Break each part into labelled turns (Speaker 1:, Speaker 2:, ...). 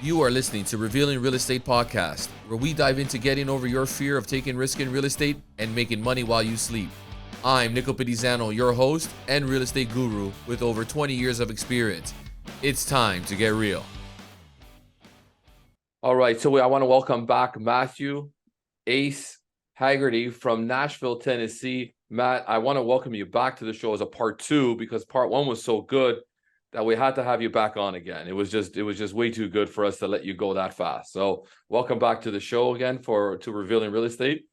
Speaker 1: You are listening to Revealing Real Estate Podcast, where we dive into getting over your fear of taking risk in real estate and making money while you sleep. I'm Nico Pedizano, your host and real estate guru with over 20 years of experience. It's time to get real. All right, so I want to welcome back Matthew Ace Hagerty from Nashville, Tennessee. Matt, I want to welcome you back to the show as a part two because part one was so good that we had to have you back on again. It was just way too good for us to let you go that fast. So welcome back to the show again to Revealing Real Estate.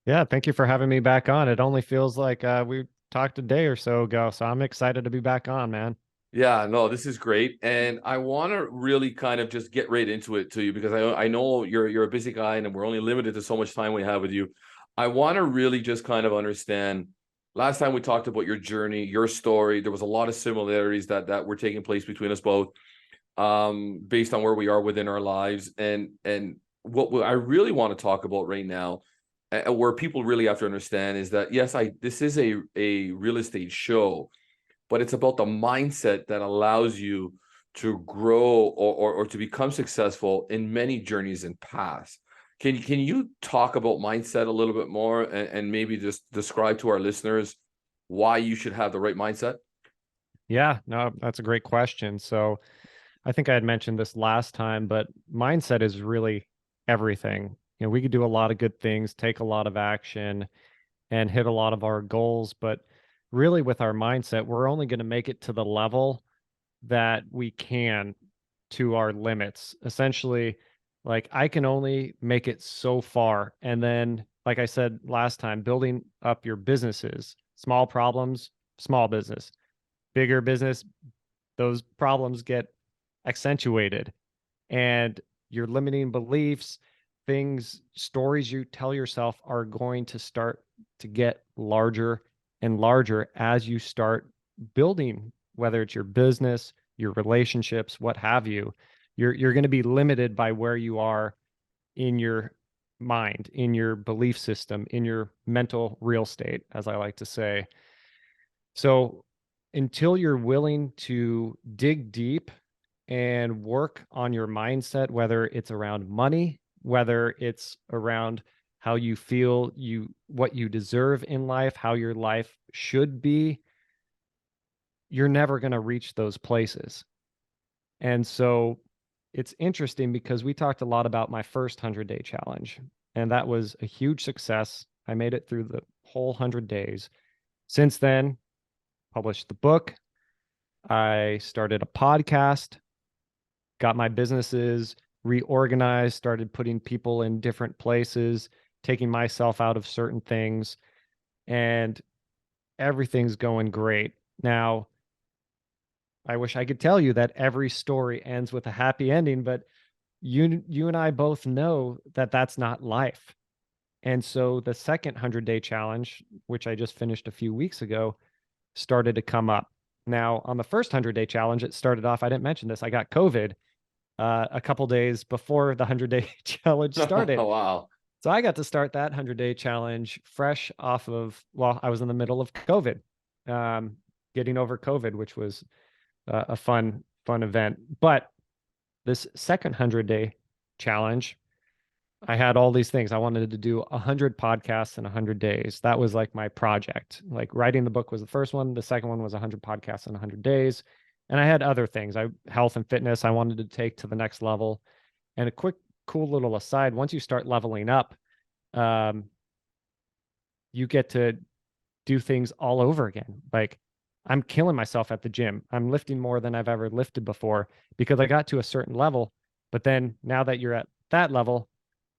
Speaker 2: Yeah, thank you for having me back on. It only feels like we talked a day or so ago, so I'm excited to be back on, man.
Speaker 1: Yeah, no, this is great. And I want to really kind of just get right into it to you because I know you're a busy guy and we're only limited to so much time we have with you. I want to really just kind of understand. Last time we talked about your journey, your story. There was a lot of similarities that were taking place between us both, based on where we are within our lives. And what I really want to talk about right now, where people really have to understand, is that yes, this is a real estate show, but it's about the mindset that allows you to grow or to become successful in many journeys and paths. Can you talk about mindset a little bit more and maybe just describe to our listeners why you should have the right mindset?
Speaker 2: Yeah, no, that's a great question. So I think I had mentioned this last time, but mindset is really everything. You know, we could do a lot of good things, take a lot of action, and hit a lot of our goals, but really with our mindset, we're only going to make it to the level that we can, to our limits. Essentially, like I can only make it so far. And then, like I said last time, building up your businesses, small problems, small business, bigger business, those problems get accentuated. And your limiting beliefs, things, stories you tell yourself are going to start to get larger and larger as you start building, whether it's your business, your relationships, what have you. You're going to be limited by where you are in your mind, in your belief system, in your mental real estate, as I like to say. So until you're willing to dig deep and work on your mindset, whether it's around money, whether it's around how you feel, what you deserve in life, how your life should be, you're never going to reach those places. And so it's interesting because we talked a lot about my first 100-day challenge, and that was a huge success. I made it through the whole 100 days. Since then, published the book. I started a podcast, got my businesses reorganized, started putting people in different places, taking myself out of certain things, and everything's going great. Now, I wish I could tell you that every story ends with a happy ending, but you and I both know that that's not life. And so the second 100-day challenge, which I just finished a few weeks ago, started to come up. Now, on the first 100-day challenge, it started off, I didn't mention this, I got COVID a couple days before the 100-day challenge started.
Speaker 1: Oh, wow.
Speaker 2: So I got to start that 100-day challenge fresh off of, well, I was in the middle of COVID, getting over COVID, which was a fun event. But this second 100-day challenge, I had all these things. I wanted to do 100 podcasts in 100 days. That was like my project. Like writing the book was the first one. The second one was 100 podcasts in 100 days. And I had other things. Health and fitness I wanted to take to the next level. And a quick, cool little aside, once you start leveling up, you get to do things all over again. Like I'm killing myself at the gym. I'm lifting more than I've ever lifted before because I got to a certain level. But then now that you're at that level,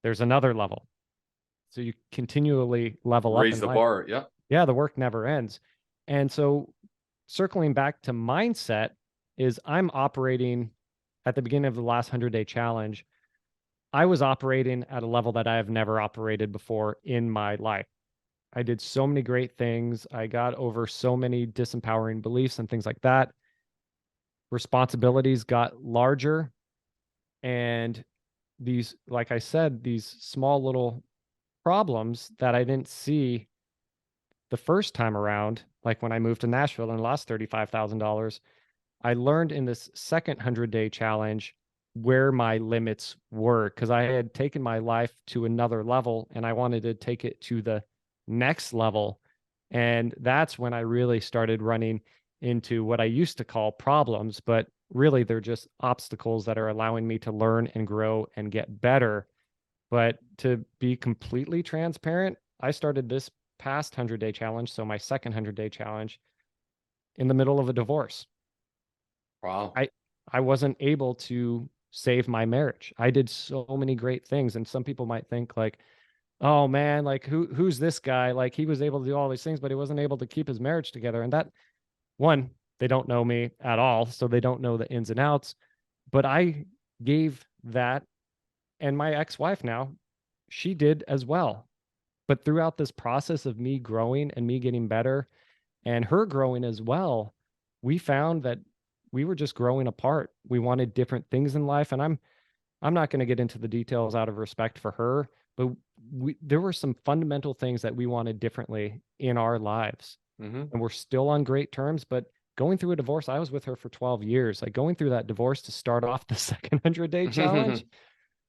Speaker 2: there's another level. So you continually level up
Speaker 1: Raise
Speaker 2: in
Speaker 1: the
Speaker 2: life.
Speaker 1: bar. Yeah.
Speaker 2: Yeah, the work never ends. And so circling back to mindset is I'm operating at the beginning of the last 100-day challenge. I was operating at a level that I have never operated before in my life. I did so many great things. I got over so many disempowering beliefs and things like that. Responsibilities got larger. And these, like I said, these small little problems that I didn't see the first time around, like when I moved to Nashville and lost $35,000, I learned in this second 100-day challenge where my limits were, because I had taken my life to another level and I wanted to take it to the next level. And that's when I really started running into what I used to call problems, but really they're just obstacles that are allowing me to learn and grow and get better. But to be completely transparent, I started this past 100-day challenge, so my second 100-day challenge, in the middle of a divorce.
Speaker 1: Wow.
Speaker 2: I wasn't able to save my marriage. I did so many great things, and some people might think like, "Oh man, like who's this guy? Like he was able to do all these things, but he wasn't able to keep his marriage together." And that, one, they don't know me at all, so they don't know the ins and outs. But I gave that, and my ex-wife now, she did as well. But throughout this process of me growing and me getting better and her growing as well, we found that we were just growing apart. We wanted different things in life, and I'm not going to get into the details out of respect for her, but there were some fundamental things that we wanted differently in our lives.
Speaker 1: Hmm.
Speaker 2: And we're still on great terms, but going through a divorce, I was with her for 12 years. Like going through that divorce to start off the second 100-day challenge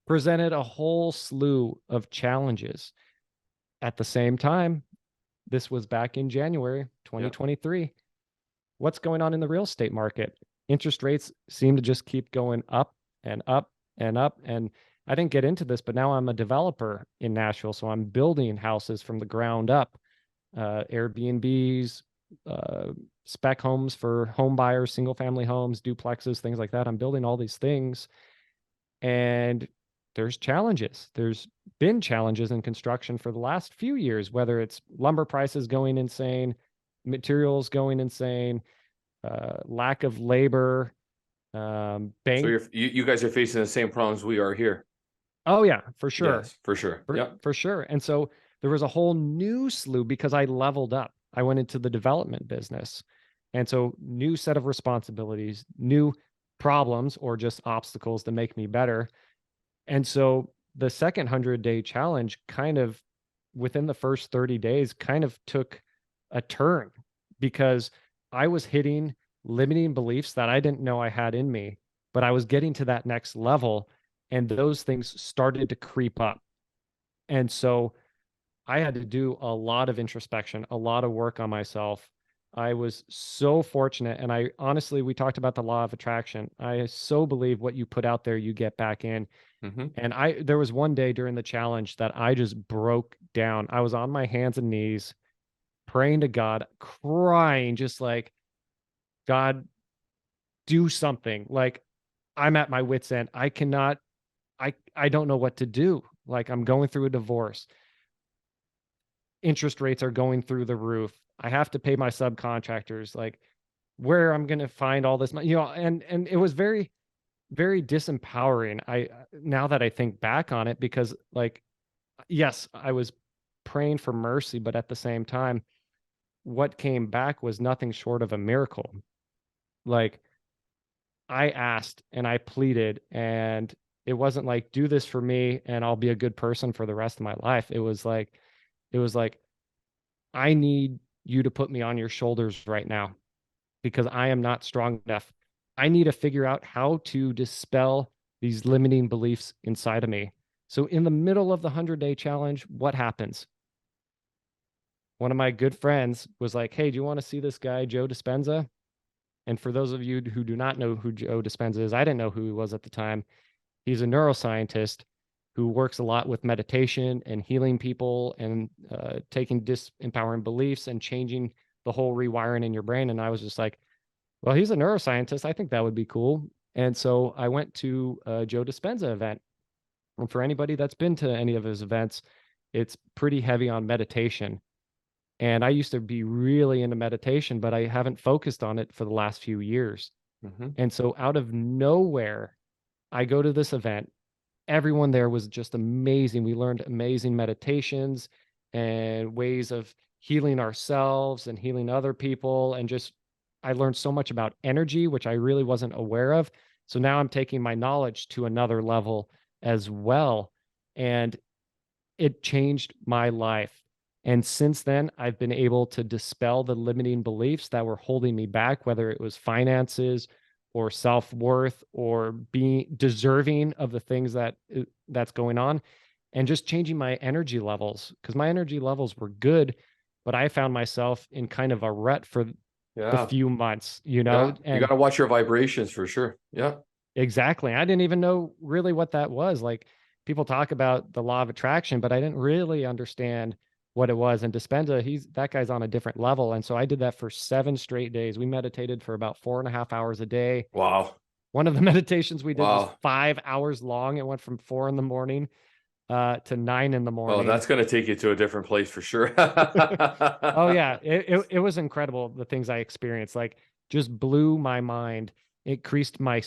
Speaker 2: presented a whole slew of challenges. At the same time, this was back in January
Speaker 1: Yeah.
Speaker 2: 2023. What's going on in the real estate market? Interest rates seem to just keep going up and up and up. And I didn't get into this, but now I'm a developer in Nashville. So I'm building houses from the ground up, Airbnbs, spec homes for home buyers, single family homes, duplexes, things like that. I'm building all these things. And there's challenges. There's been challenges in construction for the last few years, whether it's lumber prices going insane, materials going insane, lack of labor,
Speaker 1: So
Speaker 2: bank.
Speaker 1: you guys are facing the same problems we are here.
Speaker 2: Oh yeah, for sure,
Speaker 1: Yes, for sure.
Speaker 2: for,
Speaker 1: Yeah.
Speaker 2: for sure. And so there was a whole new slew because I leveled up. I went into the development business, and so new set of responsibilities, new problems, or just obstacles to make me better. And so the second 100-day challenge kind of within the first 30 days kind of took a turn because I was hitting limiting beliefs that I didn't know I had in me, but I was getting to that next level and those things started to creep up. And so I had to do a lot of introspection, a lot of work on myself. I was so fortunate. And I honestly, we talked about the law of attraction. I so believe what you put out there, you get back in.
Speaker 1: Hmm.
Speaker 2: And there was one day during the challenge that I just broke down. I was on my hands and knees praying to God, crying, just like, God, do something. Like I'm at my wit's end. I cannot, I don't know what to do. Like I'm going through a divorce. Interest rates are going through the roof. I have to pay my subcontractors. Like where I'm going to find all this money, and it was very, very disempowering. Now that I think back on it, because like, yes, I was praying for mercy, but at the same time, what came back was nothing short of a miracle. Like I asked and I pleaded, and it wasn't like, do this for me and I'll be a good person for the rest of my life. It was like, I need you to put me on your shoulders right now because I am not strong enough. I need to figure out how to dispel these limiting beliefs inside of me. So, in the middle of the 100-day challenge, what happens? One of my good friends was like, "Hey, do you want to see this guy, Joe Dispenza?" And for those of you who do not know who Joe Dispenza is, I didn't know who he was at the time. He's a neuroscientist who works a lot with meditation and healing people and taking disempowering beliefs and changing the whole rewiring in your brain. And I was just like, well, he's a neuroscientist. I think that would be cool. And so I went to a Joe Dispenza event. And for anybody that's been to any of his events, it's pretty heavy on meditation. And I used to be really into meditation, but I haven't focused on it for the last few years.
Speaker 1: Hmm.
Speaker 2: And so out of nowhere, I go to this event. Everyone there was just amazing. We learned amazing meditations and ways of healing ourselves and healing other people. And just, I learned so much about energy, which I really wasn't aware of. So now I'm taking my knowledge to another level as well. And it changed my life. And since then, I've been able to dispel the limiting beliefs that were holding me back, whether it was finances or self-worth or being deserving of the things that's going on, and just changing my energy levels, because my energy levels were good, but I found myself in kind of a rut for the
Speaker 1: Yeah.
Speaker 2: few months, you know,
Speaker 1: Yeah. You got
Speaker 2: and
Speaker 1: to watch your vibrations for sure. Yeah.
Speaker 2: exactly. I didn't even know really what that was. Like, people talk about the law of attraction, but I didn't really understand what it was. And Dispenza, that guy's on a different level. And so I did that for 7 straight days. We meditated for about 4.5 hours a day.
Speaker 1: Wow.
Speaker 2: One of the meditations we did was
Speaker 1: Wow.
Speaker 2: 5 hours long. It went from 4 in the morning to 9 in the
Speaker 1: Oh,
Speaker 2: morning.
Speaker 1: that's going to take you to a different place for sure.
Speaker 2: Oh yeah, it was incredible, the things I experienced. Like, just blew my mind. It increased my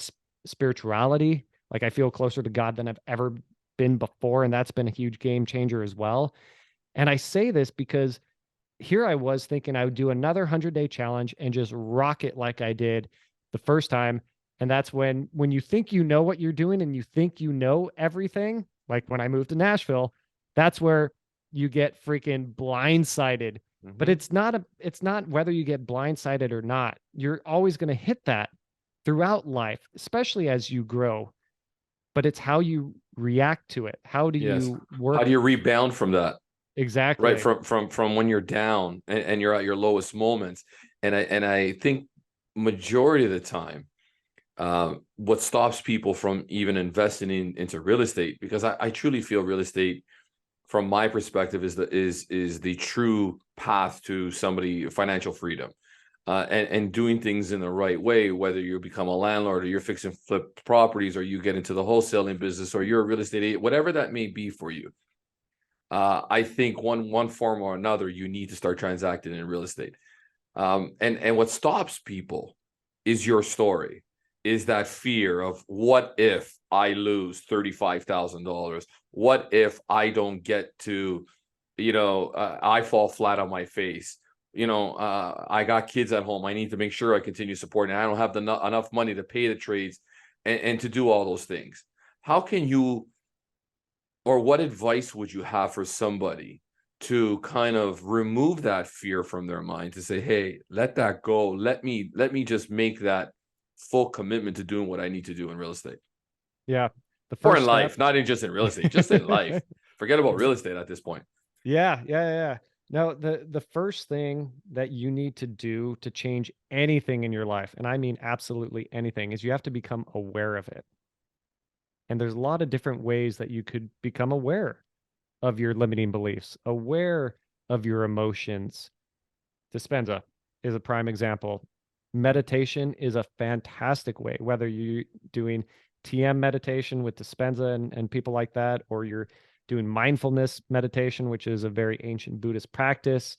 Speaker 2: spirituality. Like, I feel closer to God than I've ever been before, and that's been a huge game changer as well. And I say this because here I was thinking I would do another 100-day challenge and just rock it like I did the first time. And that's when you think you know what you're doing and you think you know everything, like when I moved to Nashville, that's where you get freaking blindsided. But
Speaker 1: Mhm.
Speaker 2: it's not whether you get blindsided or not. You're always going to hit that throughout life, especially as you grow. But it's how you react to it. How do
Speaker 1: Yes.
Speaker 2: you
Speaker 1: How do
Speaker 2: work?
Speaker 1: you rebound from that? Right.
Speaker 2: Exactly.
Speaker 1: From when you're down and you're at your lowest moments. And I think majority of the time, what stops people from even investing into real estate, because I truly feel real estate from my perspective is the true path to somebody financial freedom, and doing things in the right way, whether you become a landlord or you're fixing flip properties or you get into the wholesaling business or you're a real estate agent, whatever that may be for you. I think one form or another you need to start transacting in real estate. And what stops people is your story, is that fear of what if I lose $35,000? What if I don't get to, I fall flat on my face? I got kids at home. I need to make sure I continue supporting. I don't have enough money to pay the trades and to do all those things. How can you, or what advice would you have for somebody to kind of remove that fear from their mind, to say, hey, let that go, let me just make that full commitment to doing what I need to do in real estate,
Speaker 2: Yeah. The
Speaker 1: or in
Speaker 2: first step.
Speaker 1: life, not in just in real estate, just in life. Forget about real estate at this point.
Speaker 2: Yeah, yeah, yeah. No, the first thing that you need to do to change anything in your life, and I mean absolutely anything, is you have to become aware of it. And there's a lot of different ways that you could become aware of your limiting beliefs, aware of your emotions. Dispenza is a prime example. Meditation is a fantastic way, whether you're doing TM meditation with Dispenza and people like that, or you're doing mindfulness meditation, which is a very ancient Buddhist practice.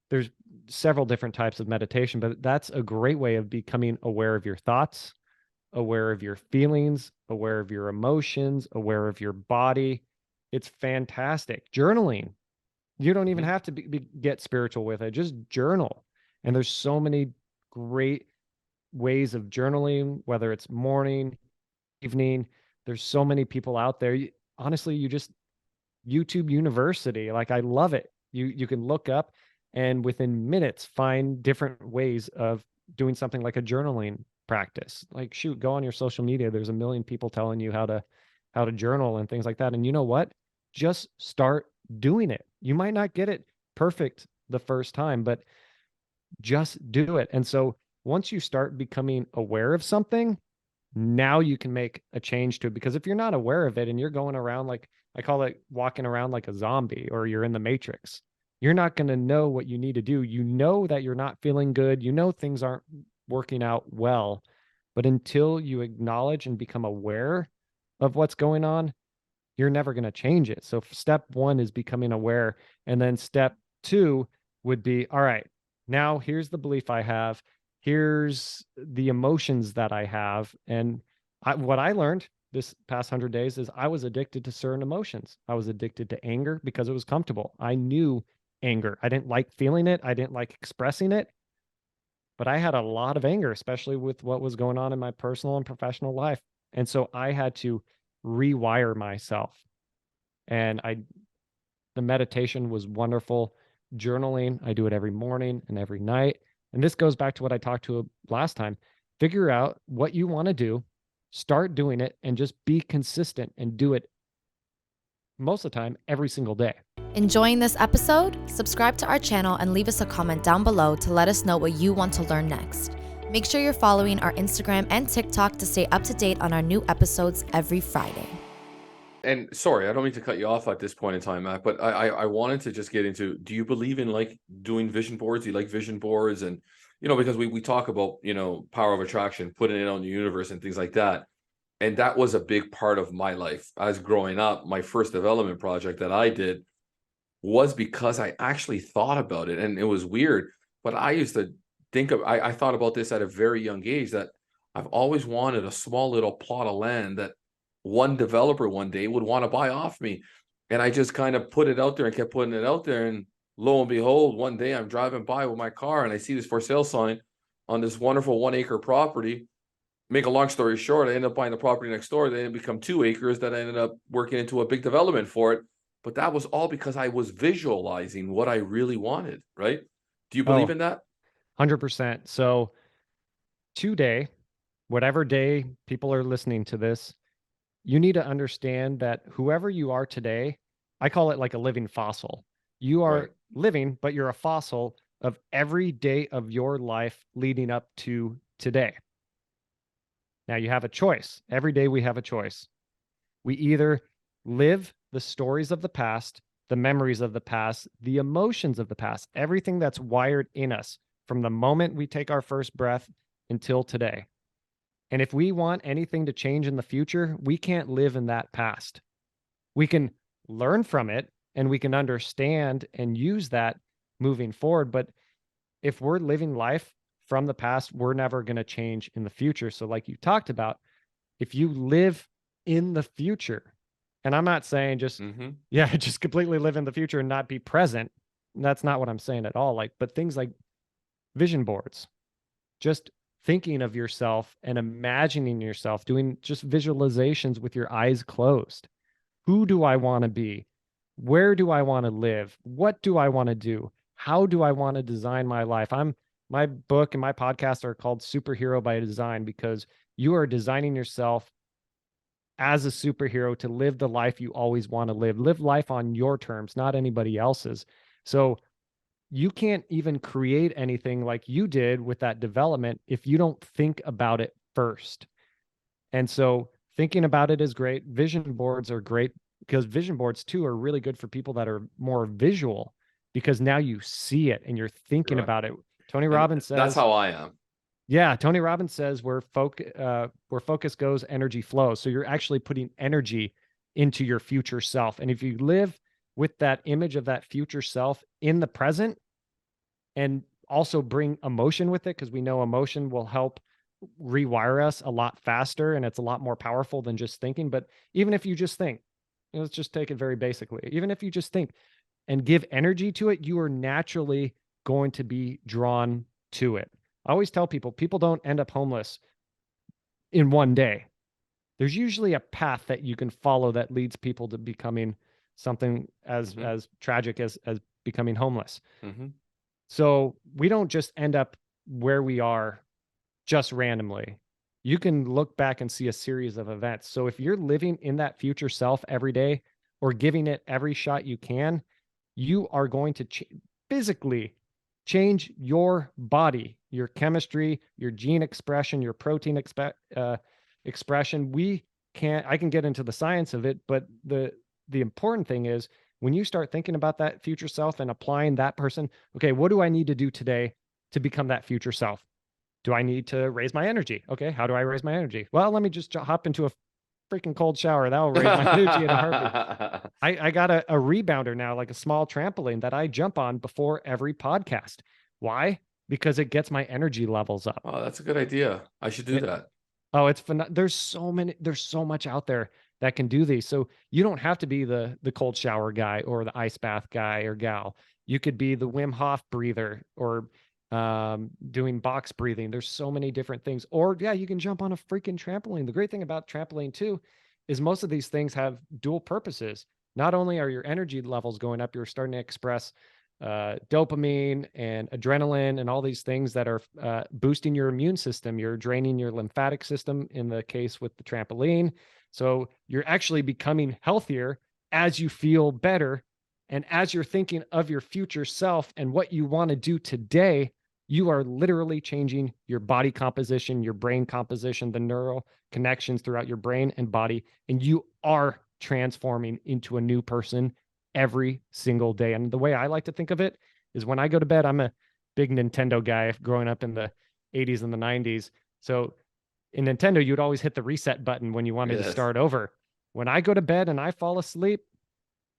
Speaker 2: There's several different types of meditation, but that's a great way of becoming aware of your thoughts, aware of your feelings, aware of your emotions, aware of your body. It's fantastic. Journaling, you don't even
Speaker 1: Mhm.
Speaker 2: have to get spiritual with it. Just journal. And there's so many great ways of journaling, whether it's morning, evening. There's so many people out there. Honestly, you just YouTube University. Like, I love it. You can look up and within minutes find different ways of doing something like a journaling practice. Like, shoot, go on your social media. There's a million people telling you how to journal and things like that. And you know what? Just start doing it. You might not get it perfect the first time, but just do it. And so once you start becoming aware of something, now you can make a change to it. Because if you're not aware of it and you're going around, like I call it, walking around like a zombie, or you're in the matrix, you're not going to know what you need to do. You know that you're not feeling good. You know things aren't working out well. But until you acknowledge and become aware of what's going on, you're never going to change it. So step one is becoming aware. And then step two would be, all right, now here's the belief I have. Here's the emotions that I have. And what I learned this past 100 days is I was addicted to certain emotions. I was addicted to anger because it was comfortable. I knew anger. I didn't like feeling it. I didn't like expressing it, but I had a lot of anger, especially with what was going on in my personal and professional life. And so I had to rewire myself. And the meditation was wonderful. Journaling, I do it every morning and every night. And this goes back to what I talked to last time. figure out what you want to do, start doing it, and just be consistent and do it most of the time, every single day.
Speaker 3: Enjoying this episode? Subscribe to our channel and leave us a comment down below to let us know what you want to learn next. Make sure you're following our Instagram and TikTok to stay up to date on our new episodes every Friday.
Speaker 1: And sorry, I don't mean to cut you off at this point in time, Matt, but I wanted to just get into, do you believe in like doing vision boards? Do you like vision boards? And, because we talk about, power of attraction, putting it on the universe and things like that. And that was a big part of my life as growing up. My first development project that I did was because I actually thought about it, and it was weird, but I used to I thought about this at a very young age, that I've always wanted a small little plot of land that one developer one day would want to buy off me. And I just kind of put it out there and kept putting it out there. And lo and behold, one day I'm driving by with my car and I see this for sale sign on this wonderful 1 acre property. Make a long story short, I ended up buying the property next door. Then it become 2 acres that I ended up working into a big development for it. But that was all because I was visualizing what I really wanted, right? Do you believe in that?
Speaker 2: 100%. So today, whatever day people are listening to this, you need to understand that whoever you are today, I call it like a living fossil. You are
Speaker 1: Right.
Speaker 2: living, but you're a fossil of every day of your life leading up to today. Now you have a choice. Every day we have a choice. We either live the stories of the past, the memories of the past, the emotions of the past, everything that's wired in us from the moment we take our first breath until today. And if we want anything to change in the future, we can't live in that past. We can learn from it and we can understand and use that moving forward. But if we're living life from the past, we're never going to change in the future. So, like you talked about, if you live in the future, and I'm not saying just, just completely live in the future and not be present. That's not what I'm saying at all. But things like vision boards, just thinking of yourself and imagining yourself, doing just visualizations with your eyes closed. Who do I want to be? Where do I want to live? What do I want to do? How do I want to design my life? My book and my podcast are called Superhero by Design, because you are designing yourself as a superhero to live the life you always want to live. Live life on your terms, not anybody else's. So you can't even create anything like you did with that development if you don't think about it first. And so thinking about it is great. Vision boards are great, because vision boards too are really good for people that are more visual, because now you see it and you're thinking about it. Tony Robbins says,
Speaker 1: that's how I am.
Speaker 2: Yeah, Tony Robbins says where focus goes, energy flows. So you're actually putting energy into your future self. And if you live with that image of that future self in the present, and also bring emotion with it, because we know emotion will help rewire us a lot faster and it's a lot more powerful than just thinking. But even if you just think, let's just take it very basically. Even if you just think and give energy to it, you are naturally going to be drawn to it. I always tell people don't end up homeless in one day. There's usually a path that you can follow that leads people to becoming something as tragic as becoming homeless. So we don't just end up where we are just randomly. You can look back and see a series of events. So if you're living in that future self every day, or giving it every shot you can, you are going to physically change your body, your chemistry, your gene expression, your protein expression. I can get into the science of it, but the important thing is, when you start thinking about that future self and applying that person, okay, what do I need to do today to become that future self? Do I need to raise my energy? Okay, how do I raise my energy? Well, let me just hop into a freaking cold shower. That will raise my energy in a heartbeat. I got a rebounder now, like a small trampoline that I jump on before every podcast. Why? Because it gets my energy levels up.
Speaker 1: Oh, that's a good idea. I should do that.
Speaker 2: Oh, it's fun. There's so much out there that can do these. So you don't have to be the cold shower guy or the ice bath guy or gal. You could be the Wim Hof breather, or doing box breathing. There's so many different things. Or you can jump on a freaking trampoline. The great thing about trampoline too is most of these things have dual purposes. Not only are your energy levels going up, you're starting to express dopamine and adrenaline and all these things that are boosting your immune system. You're draining your lymphatic system in the case with the trampoline. So you're actually becoming healthier as you feel better. And as you're thinking of your future self and what you want to do today, you are literally changing your body composition, your brain composition, the neural connections throughout your brain and body. And you are transforming into a new person every single day. And the way I like to think of it is when I go to bed, I'm a big Nintendo guy growing up in the 80s and the 90s. So in Nintendo, you'd always hit the reset button when you wanted to start over. When I go to bed and I fall asleep,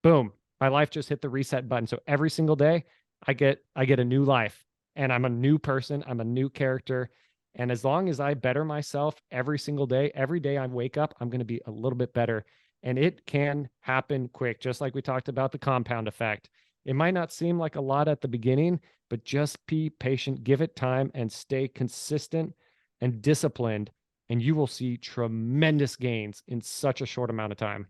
Speaker 2: boom, my life just hit the reset button. So every single day I get a new life, and I'm a new person. I'm a new character. And as long as I better myself every single day, every day I wake up, I'm going to be a little bit better. And it can happen quick, just like we talked about the compound effect. It might not seem like a lot at the beginning, but just be patient, give it time, and stay consistent and disciplined, and you will see tremendous gains in such a short amount of time.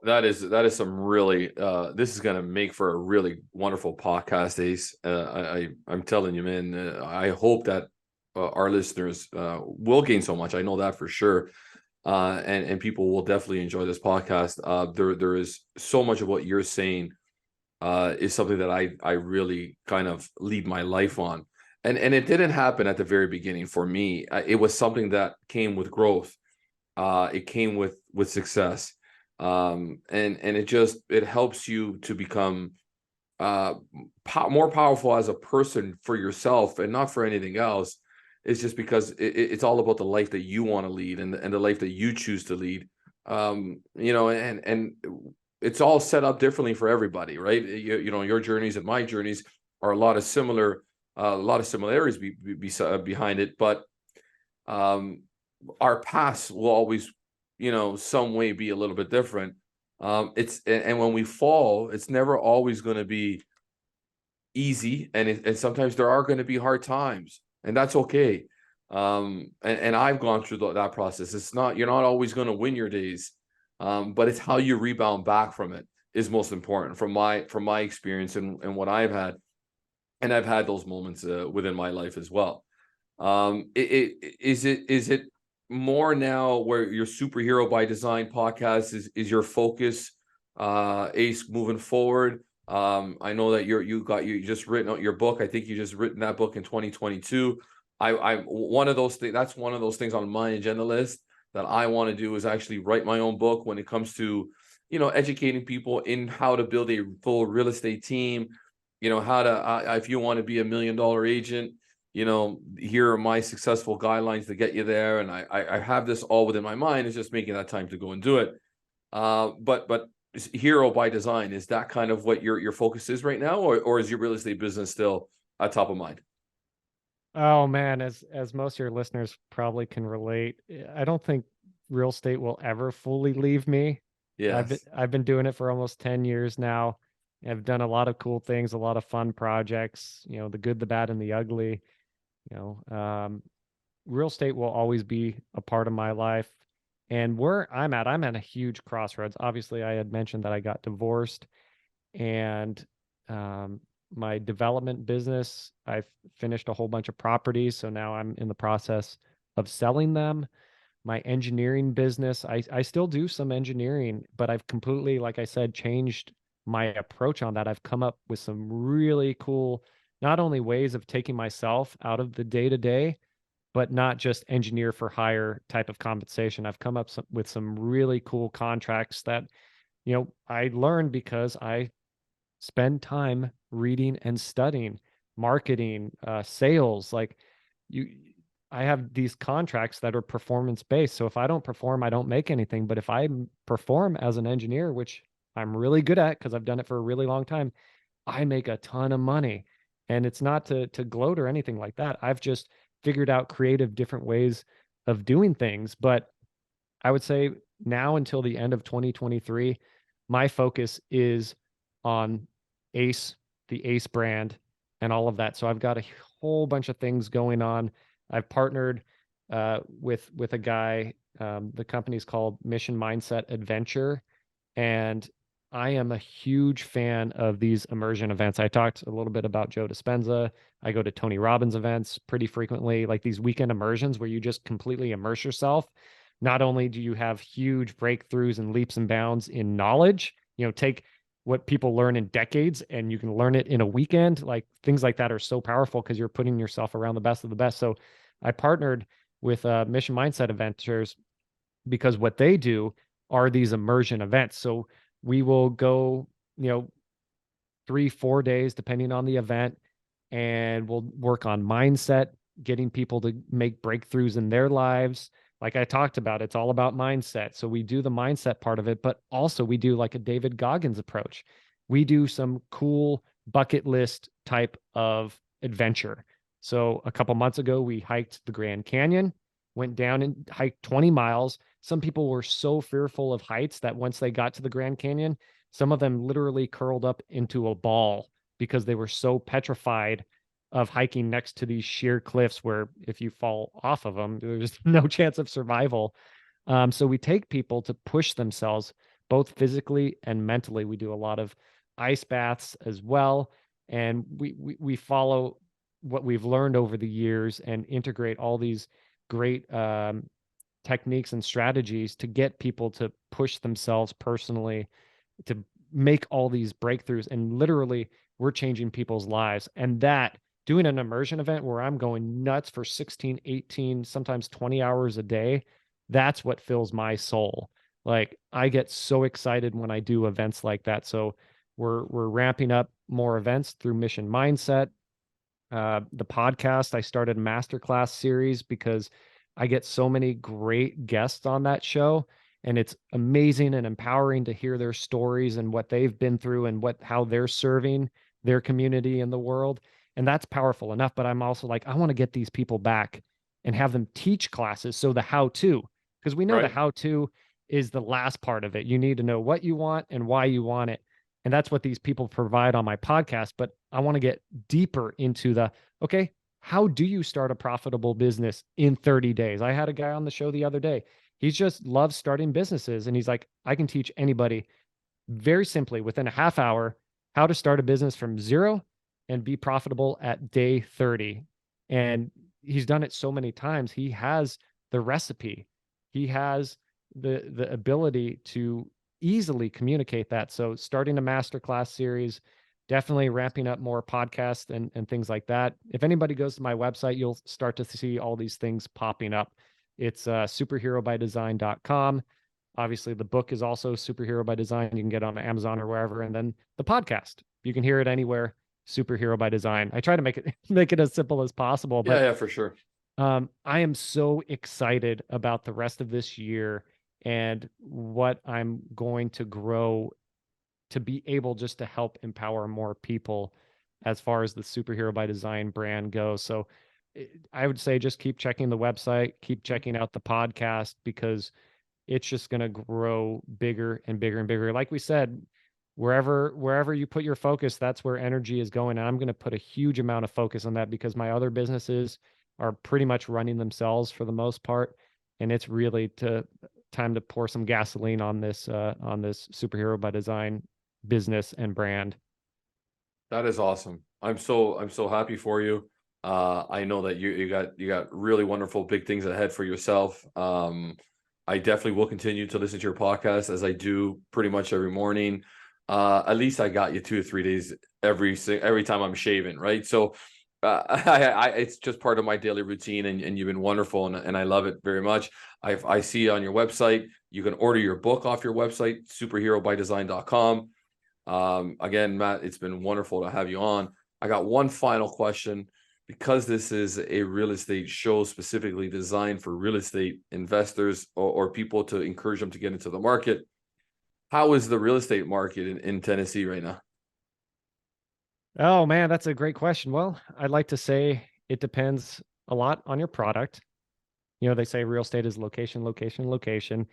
Speaker 1: That is some really this is going to make for a really wonderful podcast, Ace. I'm telling you, man, I hope that our listeners will gain so much. I know that for sure. And people will definitely enjoy this podcast. There is so much of what you're saying is something that I really kind of lead my life on. And it didn't happen at the very beginning for me. It was something that came with growth. It came with success. And it helps you to become more powerful as a person for yourself and not for anything else. It's just because it's all about the life that you want to lead and the life that you choose to lead. And it's all set up differently for everybody, right? Your journeys and my journeys are a lot of similarities behind it, but our paths will always, some way be a little bit different. And when we fall, it's never always going to be easy, and sometimes there are going to be hard times. And that's okay. And I've gone through that process. You're not always going to win your days, but it's how you rebound back from it is most important from my experience and what I've had. And I've had those moments within my life as well. Is it more now where your Superhero by Design podcast is your focus, Ace, moving forward? I know that you just written out your book. I think you just written that book in 2022. I'm one of those things. That's one of those things on my agenda list that I want to do is actually write my own book when it comes to, educating people in how to build a full real estate team. How to, if you want to be $1 million agent, here are my successful guidelines to get you there. And I have this all within my mind. It's just making that time to go and do it. But Hero by Design, is that kind of what your focus is right now, or is your real estate business still at top of mind?
Speaker 2: Oh man, as most of your listeners probably can relate, I don't think real estate will ever fully leave me.
Speaker 1: Yes.
Speaker 2: I've been doing it for almost 10 years now. I've done a lot of cool things, a lot of fun projects, the good, the bad, and the ugly. Real estate will always be a part of my life. And where I'm at a huge crossroads. Obviously, I had mentioned that I got divorced, and my development business, I've finished a whole bunch of properties. So now I'm in the process of selling them. My engineering business, I still do some engineering, but I've completely, like I said, changed my approach on that. I've come up with some really cool, not only ways of taking myself out of the day-to-day, but not just engineer for hire type of compensation. I've come up with some really cool contracts that, I learned because I spend time reading and studying marketing, sales. I have these contracts that are performance based. So if I don't perform, I don't make anything. But if I perform as an engineer, which I'm really good at because I've done it for a really long time, I make a ton of money. And it's not to gloat or anything like that. I've just figured out creative different ways of doing things. But I would say now until the end of 2023, my focus is on Ace, the Ace brand, and all of that. So I've got a whole bunch of things going on. I've partnered with a guy. The company's called Mission Mindset Adventure, and I am a huge fan of these immersion events. I talked a little bit about Joe Dispenza. I go to Tony Robbins events pretty frequently, like these weekend immersions where you just completely immerse yourself. Not only do you have huge breakthroughs and leaps and bounds in knowledge, take what people learn in decades and you can learn it in a weekend. Like things like that are so powerful because you're putting yourself around the best of the best. So I partnered with Mission Mindset Adventures because what they do are these immersion events. So we will go, 3-4 days, depending on the event, and we'll work on mindset, getting people to make breakthroughs in their lives. Like I talked about, it's all about mindset. So we do the mindset part of it, but also we do like a David Goggins approach. We do some cool bucket list type of adventure. So a couple months ago, we hiked the Grand Canyon, went down and hiked 20 miles. Some people were so fearful of heights that once they got to the Grand Canyon, some of them literally curled up into a ball because they were so petrified of hiking next to these sheer cliffs where if you fall off of them, there's no chance of survival. So we take people to push themselves both physically and mentally. We do a lot of ice baths as well. And we follow what we've learned over the years and integrate all these great techniques and strategies to get people to push themselves personally, to make all these breakthroughs. And literally, we're changing people's lives. And that doing an immersion event where I'm going nuts for 16, 18, sometimes 20 hours a day, that's what fills my soul. Like I get so excited when I do events like that. So we're ramping up more events through Mission Mindset. The podcast, I started a masterclass series because I get so many great guests on that show. And it's amazing and empowering to hear their stories and what they've been through and how they're serving their community and the world. And that's powerful enough. But I'm also like, I want to get these people back and have them teach classes. So the how-to, because we know the how-to is the last part of it. You need to know what you want and why you want it. And that's what these people provide on my podcast. But I want to get deeper into okay, how do you start a profitable business in 30 days? I had a guy on the show the other day. He just loves starting businesses. And he's like, I can teach anybody very simply within a half hour how to start a business from zero and be profitable at day 30. And he's done it so many times. He has the recipe. He has the ability to easily communicate that. So starting a masterclass series, definitely ramping up more podcasts and things like that. If anybody goes to my website, you'll start to see all these things popping up. It's superherobydesign.com. Obviously, the book is also Superhero by Design. You can get on Amazon or wherever. And then the podcast, you can hear it anywhere. Superhero by Design. I try to make it as simple as possible. But
Speaker 1: yeah, for sure.
Speaker 2: I am so excited about the rest of this year and what I'm going to grow to be able just to help empower more people as far as the Superhero by Design brand goes. So I would say just keep checking the website, keep checking out the podcast, because it's just going to grow bigger and bigger and bigger. Like we said, wherever you put your focus, that's where energy is going. And I'm going to put a huge amount of focus on that because my other businesses are pretty much running themselves for the most part. And it's really time to pour some gasoline on this Superhero by Design business and brand. That
Speaker 1: is awesome. I'm so happy for you. I know that you got really wonderful big things ahead for yourself. I definitely will continue to listen to your podcast as I do pretty much every morning. At least I got you 2 or 3 days every time I'm shaving, right? So it's just part of my daily routine, and you've been wonderful, and I love it very much. I see on your website, you can order your book off your website, superherobydesign.com. Again, Matt, it's been wonderful to have you on. I got one final question. Because this is a real estate show specifically designed for real estate investors or people to encourage them to get into the market, how is the real estate market in Tennessee right now?
Speaker 2: Oh man, that's a great question. Well, I'd like to say it depends a lot on your product. They say real estate is location, location, location.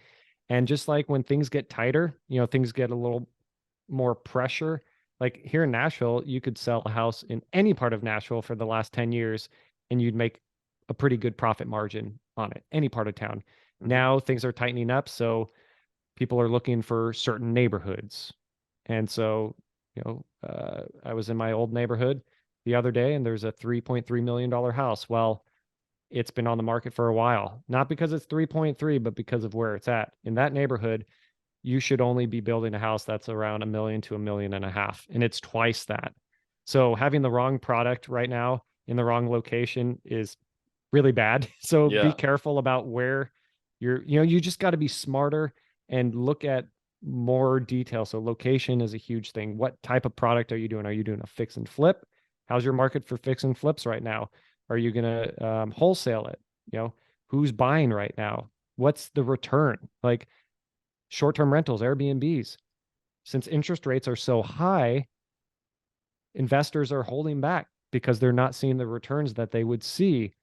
Speaker 2: And just like when things get tighter, things get a little more pressure. Like here in Nashville, you could sell a house in any part of Nashville for the last 10 years and you'd make a pretty good profit margin on it, any part of town. Mm-hmm. Now things are tightening up. So people are looking for certain neighborhoods. And so, I was in my old neighborhood the other day, and there's a $3.3 million house. Well, it's been on the market for a while, not because it's 3.3, but because of where it's at. In that neighborhood, you should only be building a house that's around $1 million to $1.5 million, and it's twice that. So having the wrong product right now in the wrong location is really bad. So be careful about where you just got to be smarter and look at more detail. So location is a huge thing. What type of product are you doing? Are you doing a fix and flip? How's your market for fix and flips right now? Are you going to wholesale it? Who's buying right now? What's the return? Like short-term rentals, Airbnbs. Since interest rates are so high, investors are holding back because they're not seeing the returns that they would see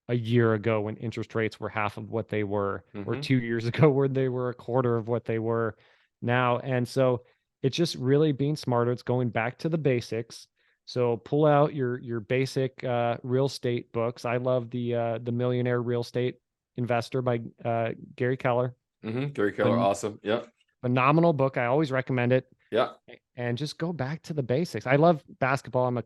Speaker 2: a year ago when interest rates were half of what they were, or 2 years ago where they were a quarter of what they were now. And so it's just really being smarter. It's going back to the basics. So pull out your basic real estate books. I love the Millionaire Real Estate Investor by Gary Keller.
Speaker 1: Gary Keller, awesome. Yeah.
Speaker 2: Phenomenal book. I always recommend it.
Speaker 1: Yeah.
Speaker 2: And just go back to the basics. I love basketball. I'm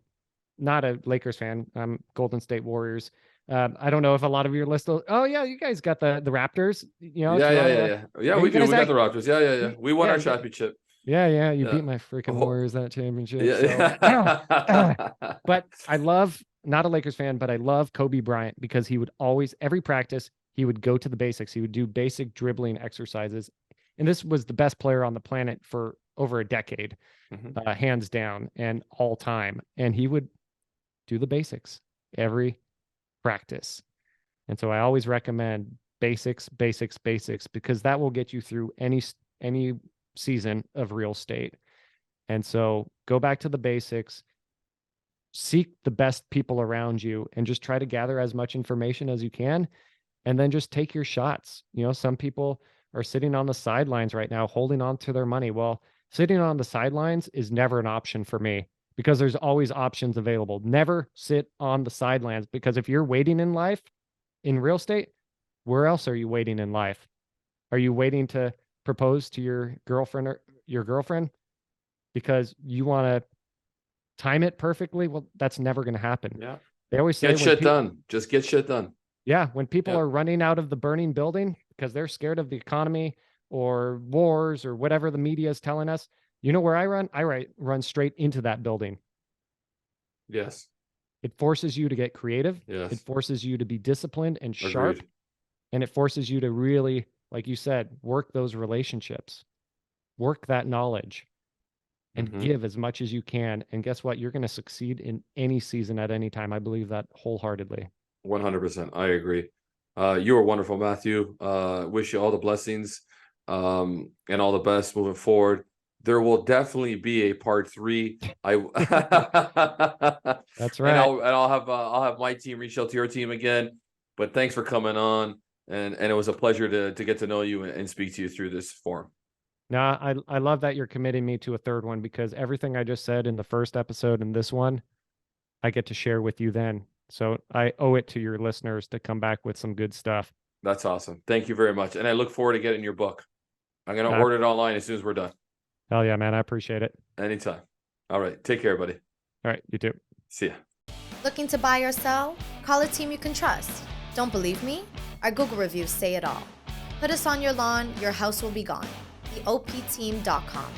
Speaker 2: not a Lakers fan. I'm Golden State Warriors. I don't know if a lot of your listeners. Oh yeah, you guys got the Raptors.
Speaker 1: Yeah. We do. We got the Raptors. Yeah. We won our championship.
Speaker 2: Yeah. You beat my freaking Warriors that championship. But I love, not a Lakers fan, but I love Kobe Bryant because he would always, every practice, he would go to the basics. He would do basic dribbling exercises. And this was the best player on the planet for over a decade, hands down and all time. And he would do the basics every practice. And so I always recommend basics, because that will get you through any season of real estate. And so go back to the basics, seek the best people around you, and just try to gather as much information as you can. And then just take your shots. Some people are sitting on the sidelines right now, holding on to their money. Well, sitting on the sidelines is never an option for me, because there's always options available. Never sit on the sidelines, because if you're waiting in life in real estate, where else are you waiting in life? Are you waiting to propose to your girlfriend or your girlfriend because you want to time it perfectly? Well, that's never going to happen.
Speaker 1: Yeah.
Speaker 2: They always say
Speaker 1: get shit done. Just get shit done.
Speaker 2: Yeah. When people are running out of the burning building because they're scared of the economy or wars or whatever the media is telling us, you know where I run? I run straight into that building.
Speaker 1: Yes.
Speaker 2: It forces you to get creative.
Speaker 1: Yes.
Speaker 2: It forces you to be disciplined and sharp.
Speaker 1: Agreed.
Speaker 2: And it forces you to really, like you said, work those relationships, work that knowledge, and give as much as you can. And guess what? You're going to succeed in any season at any time. I believe that wholeheartedly. 100%.
Speaker 1: I agree. You were wonderful, Matthew. Wish you all the blessings and all the best moving forward. There will definitely be a part 3.
Speaker 2: That's right.
Speaker 1: And I'll have my team reach out to your team again. But thanks for coming on, and it was a pleasure to get to know you and speak to you through this forum.
Speaker 2: No, I love that you're committing me to a third one, because everything I just said in the first episode and this one, I get to share with you then. So I owe it to your listeners to come back with some good stuff.
Speaker 1: That's awesome. Thank you very much. And I look forward to getting your book. I'm going to order it online as soon as we're done.
Speaker 2: Hell yeah, man. I appreciate it.
Speaker 1: Anytime. All right. Take care, buddy.
Speaker 2: All right. You too.
Speaker 1: See ya.
Speaker 3: Looking to buy or sell? Call a team you can trust. Don't believe me? Our Google reviews say it all. Put us on your lawn, your house will be gone. TheOPteam.com.